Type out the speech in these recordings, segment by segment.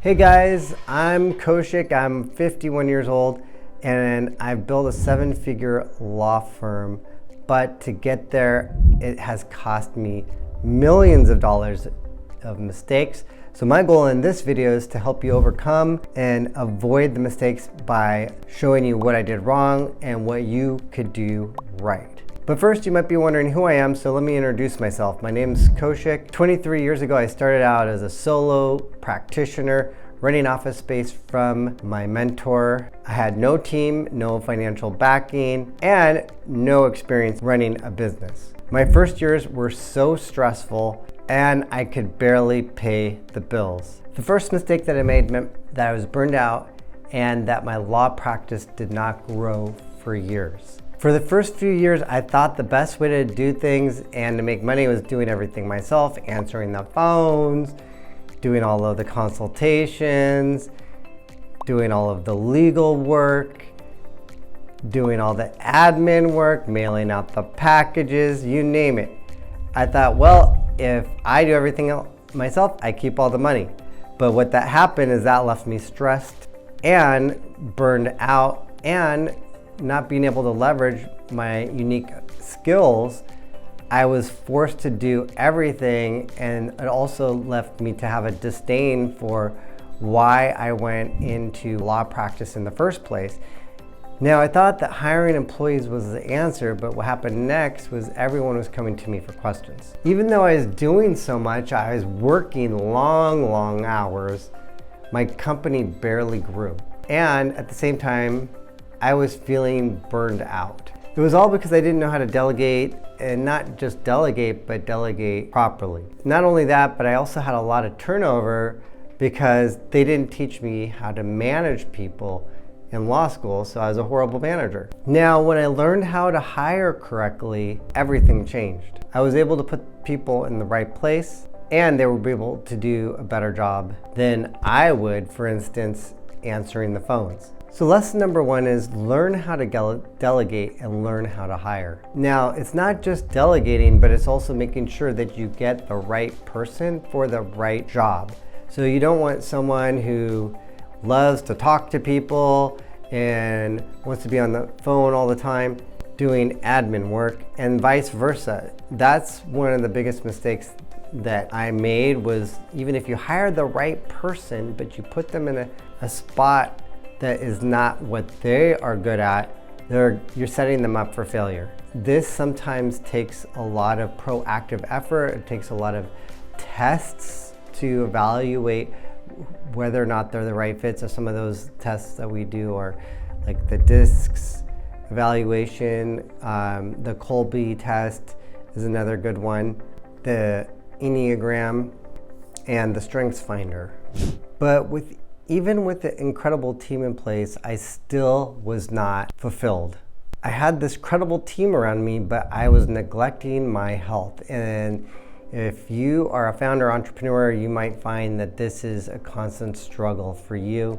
Hey guys, I'm Koshik. I'm 51 years old and I've built a 7-figure law firm, but to get there, it has cost me millions of dollars of mistakes. So my goal in this video is to help you overcome and avoid the mistakes by showing you what I did wrong and what you could do right. But first, you might be wondering who I am, so let me introduce myself. My name is Koshik. 23 years ago, I started out as a solo practitioner, renting office space from my mentor. I had no team, no financial backing, and no experience running a business. My first years were so stressful, and I could barely pay the bills. The first mistake that I made meant that I was burned out and that my law practice did not grow for years. For the first few years, I thought the best way to do things and to make money was doing everything myself, answering the phones, doing all of the consultations, doing all of the legal work, doing all the admin work, mailing out the packages, you name it. I thought, well, if I do everything else myself, I keep all the money. But what that happened is that left me stressed and burned out and not being able to leverage my unique skills. I was forced to do everything, and it also left me to have a disdain for why I went into law practice in the first place. Now, I thought that hiring employees was the answer, but what happened next was everyone was coming to me for questions. Even though I was doing so much, I was working long hours, my company barely grew. And at the same time, I was feeling burned out. It was all because I didn't know how to delegate, and not just delegate, but delegate properly. Not only that, but I also had a lot of turnover because they didn't teach me how to manage people in law school, so I was a horrible manager. Now, when I learned how to hire correctly, everything changed. I was able to put people in the right place, and they were able to do a better job than I would, for instance, answering the phones. So lesson number one is learn how to delegate and learn how to hire. Now, it's not just delegating, but it's also making sure that you get the right person for the right job. So you don't want someone who loves to talk to people and wants to be on the phone all the time doing admin work, and vice versa. That's one of the biggest mistakes that I made, was even if you hire the right person, but you put them in a spot that is not what they are good at, you're setting them up for failure. This sometimes takes a lot of proactive effort. It takes a lot of tests to evaluate whether or not they're the right fit. So some of those tests that we do are like the DISCs evaluation, the Colby test is another good one, the Enneagram, and the Strengths Finder. But even with the incredible team in place, I still was not fulfilled. I had this credible team around me, but I was neglecting my health. And if you are a founder entrepreneur, you might find that this is a constant struggle for you.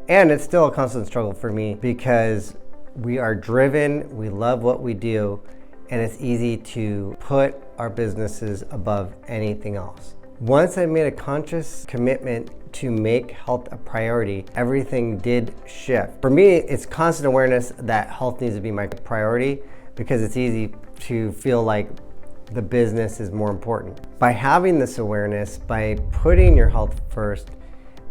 And it's still a constant struggle for me because we are driven, we love what we do, and it's easy to put our businesses above anything else. Once I made a conscious commitment to make health a priority, everything did shift. For me, it's constant awareness that health needs to be my priority because it's easy to feel like the business is more important. By having this awareness, by putting your health first,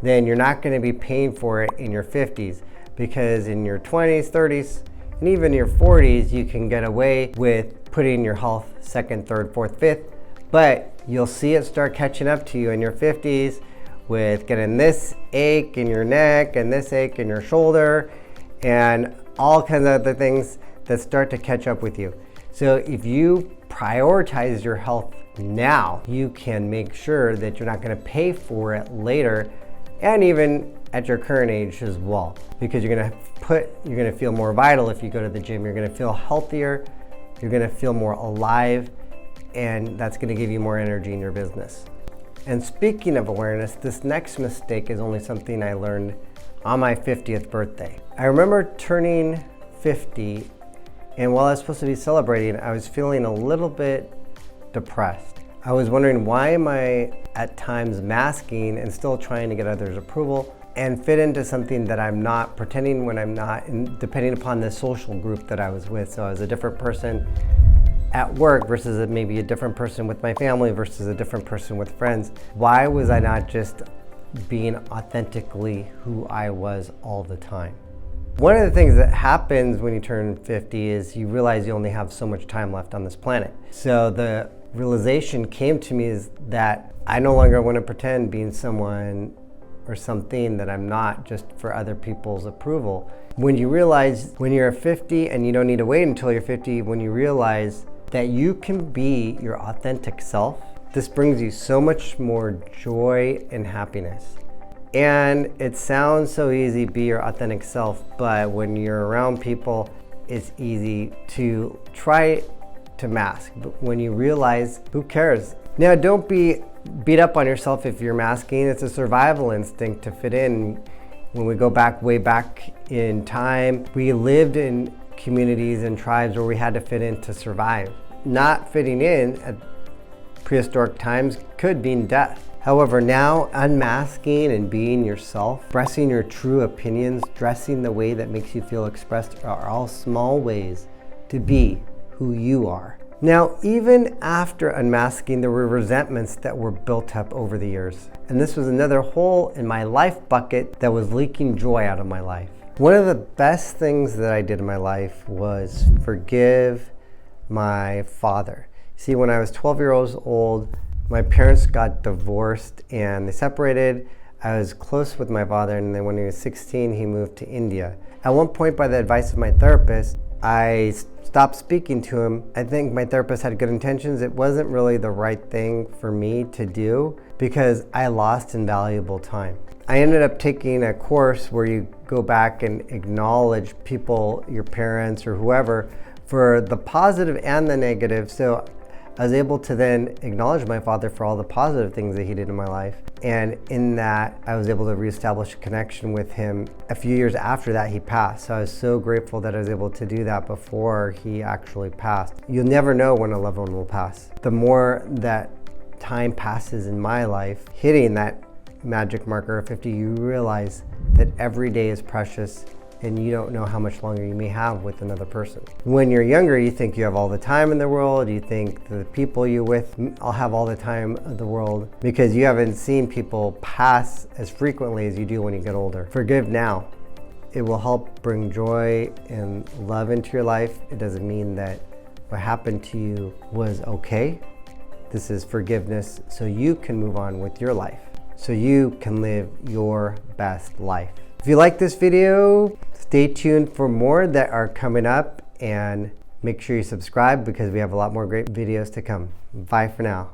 then you're not going to be paying for it in your 50s, because in your 20s, 30s, and even your 40s, you can get away with putting your health second, third, fourth, fifth, but you'll see it start catching up to you in your 50s with getting this ache in your neck and this ache in your shoulder and all kinds of other things that start to catch up with you. So if you prioritize your health now, you can make sure that you're not going to pay for it later, and even at your current age as well, because you're going to feel more vital if you go to the gym. You're going to feel healthier, you're going to feel more alive, and that's going to give you more energy in your business. And speaking of awareness, this next mistake is only something I learned on my 50th birthday. I remember turning 50, and while I was supposed to be celebrating, I was feeling a little bit depressed. I was wondering, why am I at times masking and still trying to get others' approval and fit into something that I'm not, pretending when I'm not, and depending upon the social group that I was with. So I was a different person at work versus maybe a different person with my family versus a different person with friends. Why was I not just being authentically who I was all the time? One of the things that happens when you turn 50 is you realize you only have so much time left on this planet. So the realization came to me is that I no longer want to pretend being someone or something that I'm not just for other people's approval. When you realize when you're 50, and you don't need to wait until you're 50, when you realize that you can be your authentic self, this brings you so much more joy and happiness. And it sounds so easy, be your authentic self, but when you're around people, it's easy to try to mask. But when you realize, who cares? Now, don't be beat up on yourself if you're masking. It's a survival instinct to fit in. When we go back, way back in time, we lived in communities and tribes where we had to fit in to survive. Not fitting in at prehistoric times could mean death. However, now unmasking and being yourself, expressing your true opinions, dressing the way that makes you feel expressed are all small ways to be who you are. Now, even after unmasking, there were resentments that were built up over the years. And this was another hole in my life bucket that was leaking joy out of my life. One of the best things that I did in my life was forgive my father. See, when I was 12 years old, my parents got divorced and they separated. I was close with my father, and then when he was 16, he moved to India. At one point, by the advice of my therapist, I stopped speaking to him. I think my therapist had good intentions. It wasn't really the right thing for me to do because I lost invaluable time. I ended up taking a course where you go back and acknowledge people, your parents or whoever, for the positive and the negative. So I was able to then acknowledge my father for all the positive things that he did in my life. And in that, I was able to reestablish a connection with him. A few years after that, he passed. So I was so grateful that I was able to do that before he actually passed. You'll never know when a loved one will pass. The more that time passes in my life, hitting that magic marker of 50, you realize that every day is precious and you don't know how much longer you may have with another person. When you're younger, you think you have all the time in the world. You think the people you're with all have all the time of the world because you haven't seen people pass as frequently as you do when you get older. Forgive now. It will help bring joy and love into your life. It doesn't mean that what happened to you was okay. This is forgiveness so you can move on with your life, so you can live your best life. If you like this video, stay tuned for more that are coming up, and make sure you subscribe because we have a lot more great videos to come. Bye for now.